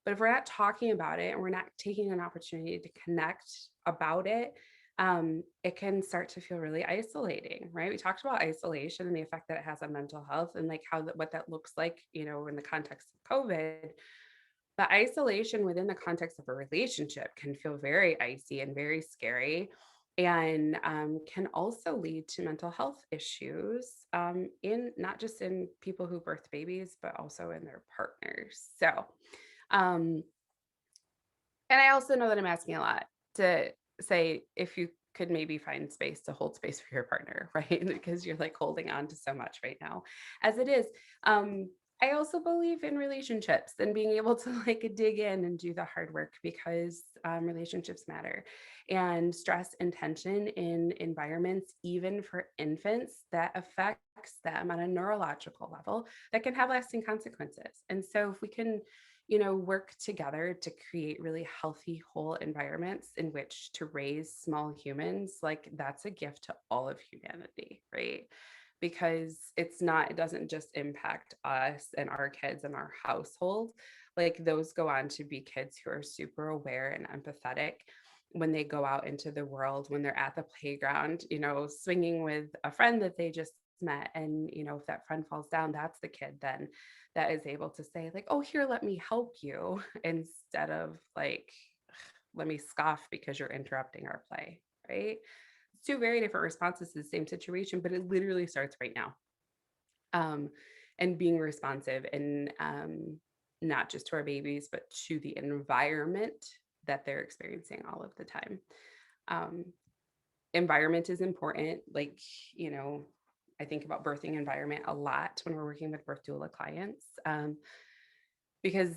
But if we're not talking about it and we're not taking an opportunity to connect about it, it can start to feel really isolating, right? We talked about isolation and the effect that it has on mental health and like what that looks like, in the context of COVID. But isolation within the context of a relationship can feel very icy and very scary, and can also lead to mental health issues in not just in people who birth babies, but also in their partners. So, um, and I also know that I'm asking a lot to say if you could maybe find space to hold space for your partner, right? Because you're like holding on to so much right now as it is. Um, I also believe in relationships and being able to like dig in and do the hard work because relationships matter, and stress and tension in environments, even for infants, that affects them on a neurological level that can have lasting consequences. And so if we can work together to create really healthy, whole environments in which to raise small humans, like that's a gift to all of humanity, right? Because it doesn't just impact us and our kids and our household. Like those go on to be kids who are super aware and empathetic when they go out into the world, when they're at the playground, swinging with a friend that they just met. And, if that friend falls down, that's the kid then that is able to say like, oh, here, let me help you, instead of like, let me scoff because you're interrupting our play, right? It's two very different responses to the same situation, but it literally starts right now. um, and being responsive, and not just to our babies, but to the environment that they're experiencing all of the time. um, Environment is important. Like, you know, I think about birthing environment a lot when we're working with birth doula clients, because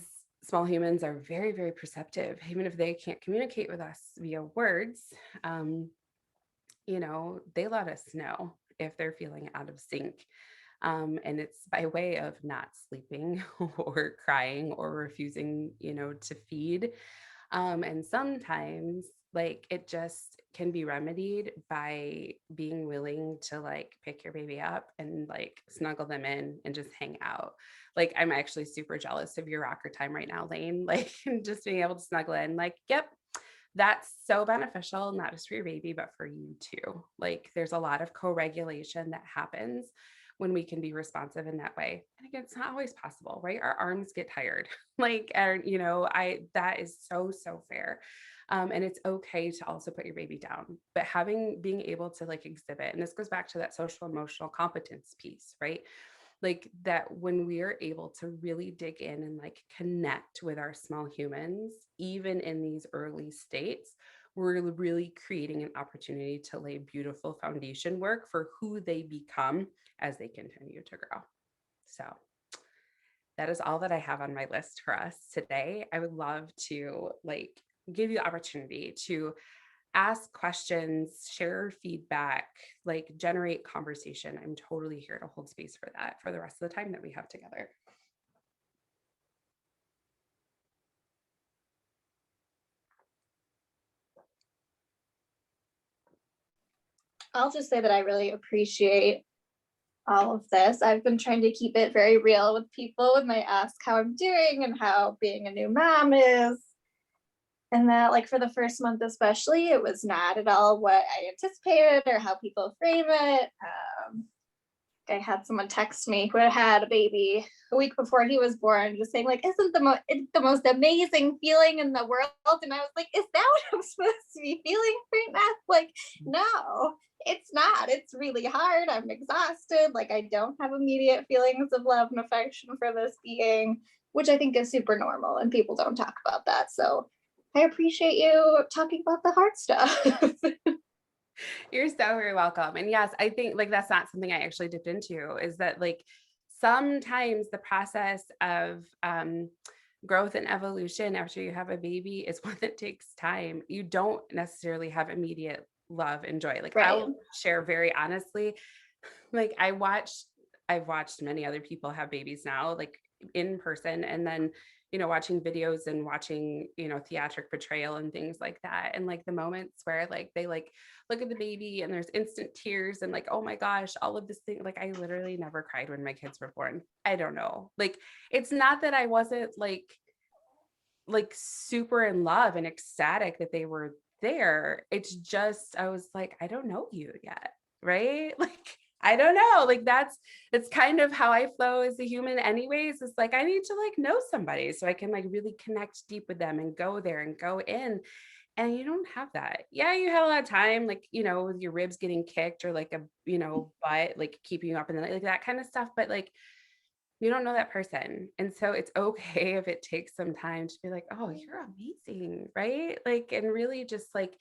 small humans are very, very perceptive, even if they can't communicate with us via words. Um, they let us know if they're feeling out of sync. And it's by way of not sleeping or crying or refusing, to feed. And sometimes, like, it just can be remedied by being willing to like pick your baby up and like snuggle them in and just hang out. Like, I'm actually super jealous of your rocker time right now, Lane. Like, just being able to snuggle in, like, yep, that's so beneficial, not just for your baby, but for you too. Like, there's a lot of co regulation that happens when we can be responsive in that way. And again, it's not always possible, right? Our arms get tired. Like, and that is so, so fair. And it's okay to also put your baby down, but being able to like exhibit, and this goes back to that social emotional competence piece, right? Like that when we are able to really dig in and like connect with our small humans, even in these early states, we're really creating an opportunity to lay beautiful foundation work for who they become as they continue to grow. So that is all that I have on my list for us today. I would love to like give you the opportunity to ask questions, share feedback, like generate conversation. I'm totally here to hold space for that for the rest of the time that we have together. I'll just say that I really appreciate all of this. I've been trying to keep it very real with people when they ask how I'm doing and how being a new mom is. And that, like, for the first month, especially, it was not at all what I anticipated or how people frame it. I had someone text me who had a baby a week before he was born, just saying, like, isn't it's the most amazing feeling in the world? And I was like, is that what I'm supposed to be feeling right now? Like, no, it's not. It's really hard. I'm exhausted. Like, I don't have immediate feelings of love and affection for this being, which I think is super normal, and people don't talk about that. So I appreciate you talking about the hard stuff. You're so very welcome. And yes, I think like that's not something I actually dipped into, is that like sometimes the process of growth and evolution after you have a baby is one that takes time. You don't necessarily have immediate love and joy. Like, Right. I'll share very honestly, like I've watched many other people have babies now, like in person, and then, watching videos and watching, theatric portrayal and things like that. And like the moments where like they like look at the baby and there's instant tears and like, oh my gosh, all of this thing. Like, I literally never cried when my kids were born. I don't know. Like, it's not that I wasn't like super in love and ecstatic that they were there. It's just, I was like, I don't know you yet. Right. Like, I don't know. Like, it's kind of how I flow as a human anyways. It's like, I need to like know somebody so I can like really connect deep with them and go there and go in. And you don't have that. Yeah, you have a lot of time, like, with your ribs getting kicked or like a, butt, like keeping you up in the night, like that kind of stuff. But like, you don't know that person. And so it's okay if it takes some time to be like, oh, you're amazing, right? Like, and really just like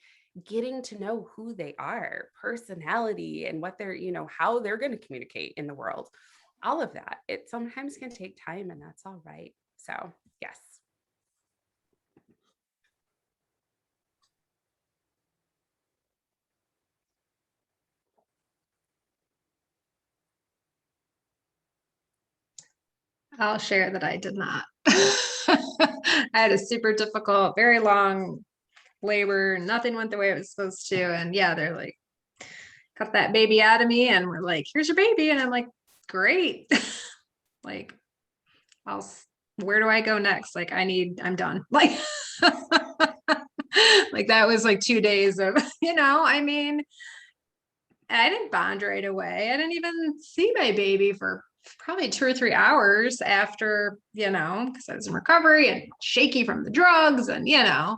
getting to know who they are, personality, and what they're, how they're going to communicate in the world. All of that. It sometimes can take time, and that's all right. So, yes. I'll share that I did not. I had a super difficult, very long labor. Nothing went the way it was supposed to. And yeah, they're like, cut that baby out of me. And we're like, here's your baby. And I'm like, great. Like, where do I go next? Like, I'm done. Like, like that was like 2 days of, I mean, I didn't bond right away. I didn't even see my baby for probably 2 or 3 hours after, because I was in recovery and shaky from the drugs and, yeah,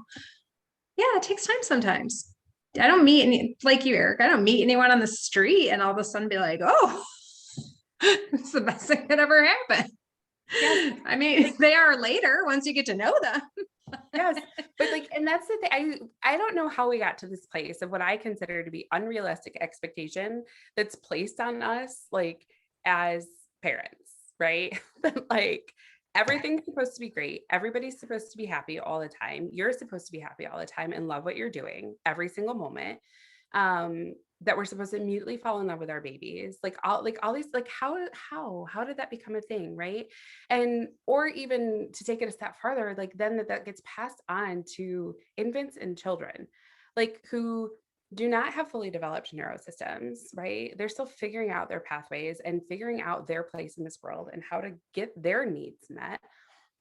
it takes time sometimes. I don't meet like you, Eric, I don't meet anyone on the street and all of a sudden be like, oh, it's the best thing that ever happened. Yes. I mean, they are later once you get to know them. Yes. But like, and that's the thing. I don't know how we got to this place of what I consider to be unrealistic expectation that's placed on us, like as parents, right? Like, everything's supposed to be great. Everybody's supposed to be happy all the time. You're supposed to be happy all the time and love what you're doing every single moment. That we're supposed to immediately fall in love with our babies, like all these, like how did that become a thing, right? And or even to take it a step farther, like then that gets passed on to infants and children, like who do not have fully developed neurosystems, right? They're still figuring out their pathways and figuring out their place in this world and how to get their needs met.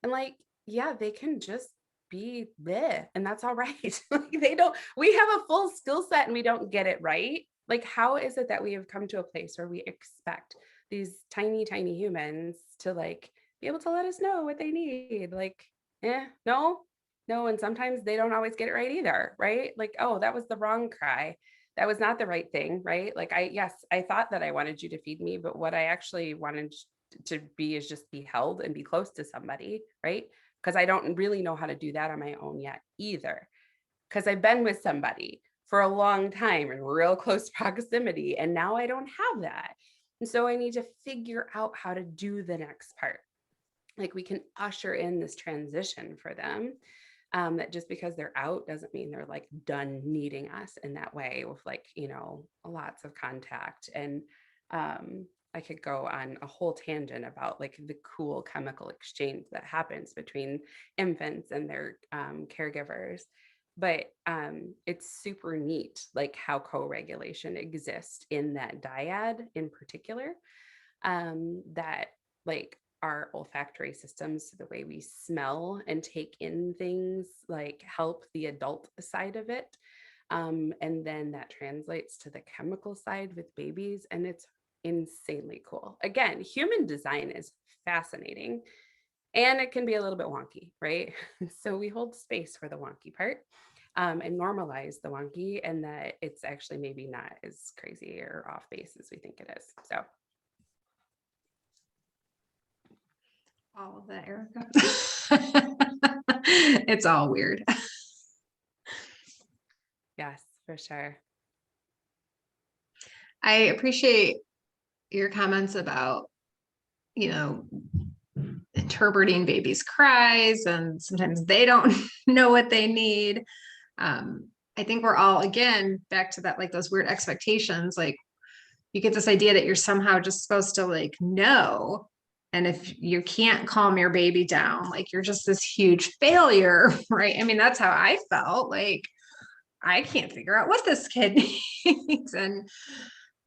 And like, yeah, they can just be there and that's all right. Like, we have a full skill set and we don't get it right. Like, how is it that we have come to a place where we expect these tiny, tiny humans to like be able to let us know what they need? Like, no. And sometimes they don't always get it right either, right? Like, oh, that was the wrong cry. That was not the right thing, right? Like, I thought that I wanted you to feed me, but what I actually wanted to be is just be held and be close to somebody, right? Because I don't really know how to do that on my own yet either. Because I've been with somebody for a long time in real close proximity, and now I don't have that. And so I need to figure out how to do the next part. Like, we can usher in this transition for them. That just because they're out doesn't mean they're like done needing us in that way with like, lots of contact. And I could go on a whole tangent about like the cool chemical exchange that happens between infants and their caregivers. But it's super neat, like how co-regulation exists in that dyad in particular, that like our olfactory systems, so the way we smell and take in things, like help the adult side of it. And then that translates to the chemical side with babies. And it's insanely cool. Again, human design is fascinating and it can be a little bit wonky, right? So we hold space for the wonky part and normalize the wonky, and that it's actually maybe not as crazy or off base as we think it is. So. All of that, Erica. It's all weird. Yes, for sure. I appreciate your comments about, in interpreting babies' cries, and sometimes they don't know what they need. I think we're all, again, back to that, like those weird expectations, like you get this idea that you're somehow just supposed to like know. And if you can't calm your baby down, like you're just this huge failure, right? I mean, that's how I felt. Like, I can't figure out what this kid needs. And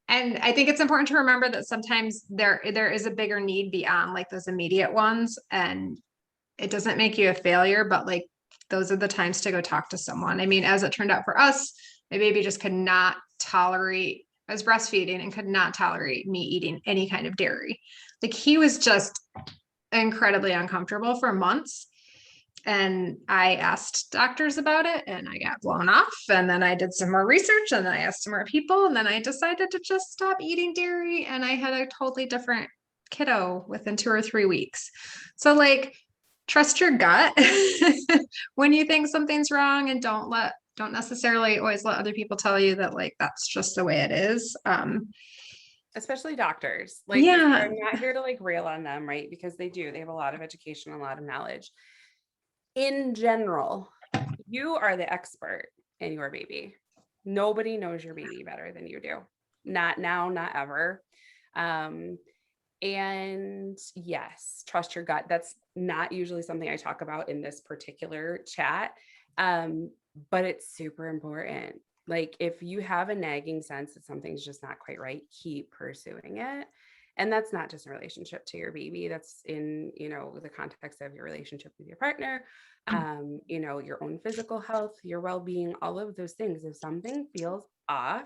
I think it's important to remember that sometimes there is a bigger need beyond like those immediate ones. And it doesn't make you a failure, but like those are the times to go talk to someone. I mean, as it turned out for us, my baby just could not tolerate, I was breastfeeding and could not tolerate me eating any kind of dairy. Like he was just incredibly uncomfortable for months. And I asked doctors about it and I got blown off. And then I did some more research and then I asked some more people. And then I decided to just stop eating dairy. And I had a totally different kiddo within 2 or 3 weeks. So like, trust your gut when you think something's wrong, and don't necessarily always let other people tell you that like, that's just the way it is. Especially doctors. Like, Yeah. I'm not here to like rail on them, right? Because they have a lot of education, a lot of knowledge. In general, you are the expert in your baby. Nobody knows your baby better than you do. Not now, not ever. And yes, trust your gut. That's not usually something I talk about in this particular chat. But it's super important. Like if you have a nagging sense that something's just not quite right, keep pursuing it. And that's not just in relationship to your baby. That's in, the context of your relationship with your partner, your own physical health, your well-being, all of those things. If something feels off,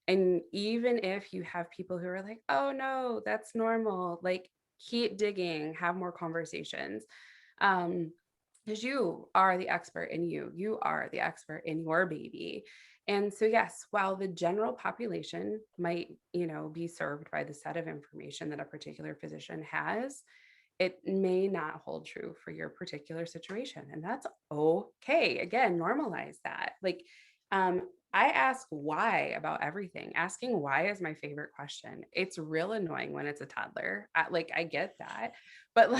and even if you have people who are like, oh no, that's normal, like keep digging, have more conversations. Because you are the expert in you are the expert in your baby. And so, yes, while the general population might, be served by the set of information that a particular physician has, it may not hold true for your particular situation. And that's okay. Again, normalize that. Like, I ask why about everything. Asking why is my favorite question. It's real annoying when it's a toddler. I get that, but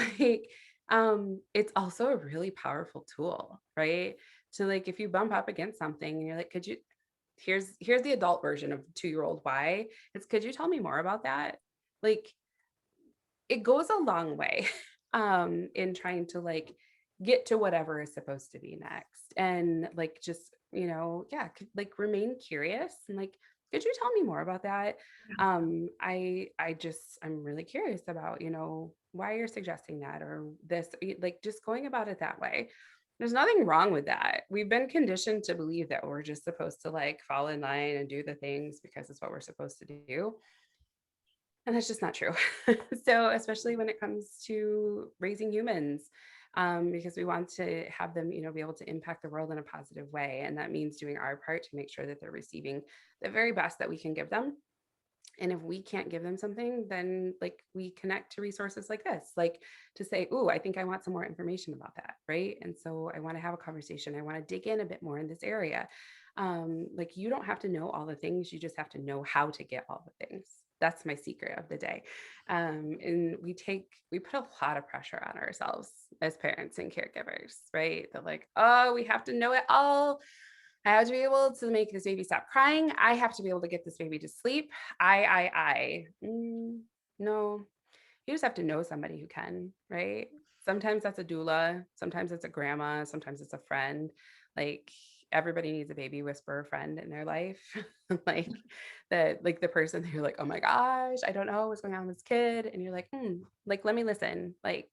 it's also a really powerful tool, right? So like, if you bump up against something and you're like, here's the adult version of 2-year-old why. It's, could you tell me more about that? Like, it goes a long way in trying to like get to whatever is supposed to be next. And like, just, remain curious and like, could you tell me more about that? I'm really curious about, why you're suggesting that or this, like just going about it that way. There's nothing wrong with that. We've been conditioned to believe that we're just supposed to like fall in line and do the things because it's what we're supposed to do. And that's just not true. So especially when it comes to raising humans, because we want to have them, be able to impact the world in a positive way. And that means doing our part to make sure that they're receiving the very best that we can give them. And if we can't give them something, then like we connect to resources like this, like to say, oh, I think I want some more information about that. Right. And so I want to have a conversation. I want to dig in a bit more in this area. Like you don't have to know all the things. You just have to know how to get all the things. That's my secret of the day. And we put a lot of pressure on ourselves as parents and caregivers, right? That like, oh, we have to know it all. I have to be able to make this baby stop crying. I have to be able to get this baby to sleep. No, you just have to know somebody who can, right? Sometimes that's a doula. Sometimes it's a grandma. Sometimes it's a friend. Like everybody needs a baby whisperer friend in their life. Like the person who you're like, oh my gosh, I don't know what's going on with this kid. And you're like, like, let me listen. Like,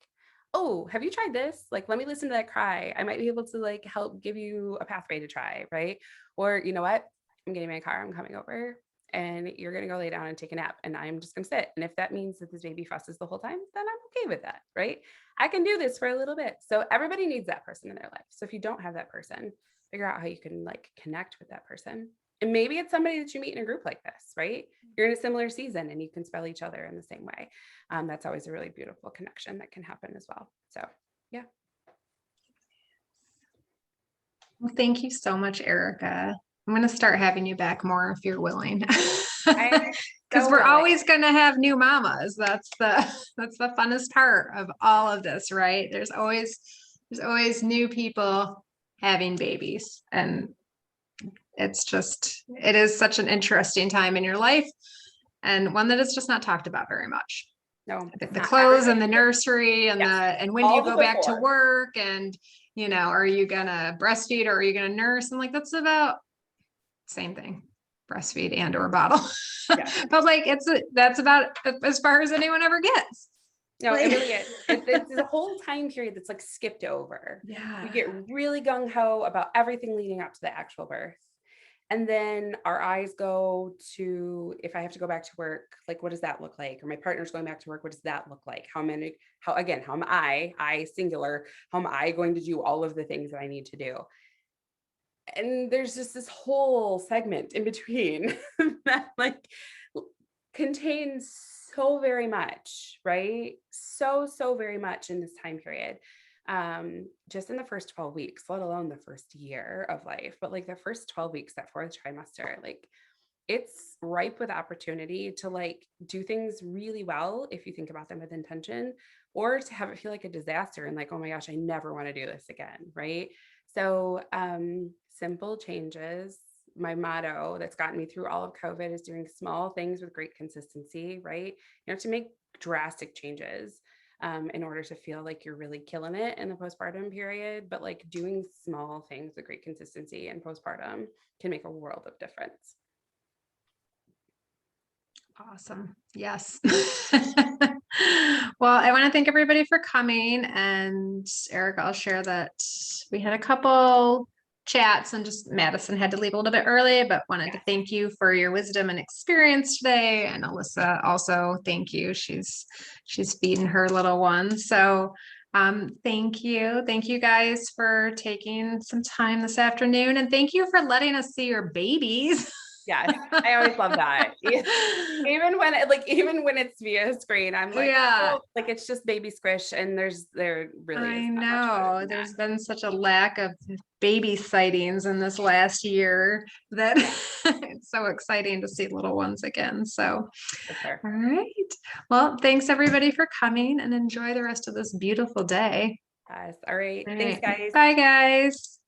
oh, have you tried this? Like, let me listen to that cry. I might be able to like help give you a pathway to try, right? Or you know what? I'm getting my car. I'm coming over and you're going to go lay down and take a nap and I'm just going to sit. And if that means that this baby fusses the whole time, then I'm okay with that, right? I can do this for a little bit. So everybody needs that person in their life. So if you don't have that person, figure out how you can like connect with that person. And maybe it's somebody that you meet in a group like this, right? You're in a similar season and you can spell each other in the same way. That's always a really beautiful connection that can happen as well. So, yeah. Well, thank you so much, Erica. I'm going to start having you back more if you're willing. Because we're always going to have new mamas. That's the funnest part of all of this, right? There's always new people having babies, and it is such an interesting time in your life, and one that is just not talked about very much. No, The clothes and the nursery and and when do you go back to work, and are you gonna breastfeed or are you gonna nurse? And like, that's about same thing, breastfeed and or bottle. But like, that's about as far as anyone ever gets. No, it really is. It's the whole time period that's like skipped over. Yeah. We get really gung-ho about everything leading up to the actual birth. And then our eyes go to, if I have to go back to work, like, what does that look like? Or my partner's going back to work, what does that look like? How am I singular, how am I going to do all of the things that I need to do? And there's just this whole segment in between that like contains so very much, right? So very much in this time period. Just in the first 12 weeks, let alone the first year of life, but like the first 12 weeks, that fourth trimester, like it's ripe with opportunity to like do things really well if you think about them with intention, or to have it feel like a disaster and like, oh my gosh, I never want to do this again, right? So simple changes. My motto that's gotten me through all of COVID is doing small things with great consistency, right? You have to make drastic changes in order to feel like you're really killing it in the postpartum period, but like doing small things with great consistency in postpartum can make a world of difference. Awesome. Yes. Well, I want to thank everybody for coming, and Erica, I'll share that we had a couple chats and just Madison had to leave a little bit early, but wanted to thank you for your wisdom and experience today. And Alyssa, also thank you. She's feeding her little one. So thank you. Thank you guys for taking some time this afternoon, and thank you for letting us see your babies. Yes, I always love that. Even when it's via screen, I'm like, oh, like it's just baby squish, and there really is. I know there's been such a lack of baby sightings in this last year that it's so exciting to see little ones again. So, all right. Well, thanks everybody for coming, and enjoy the rest of this beautiful day. Yes. All right. Thanks, guys. Bye, guys.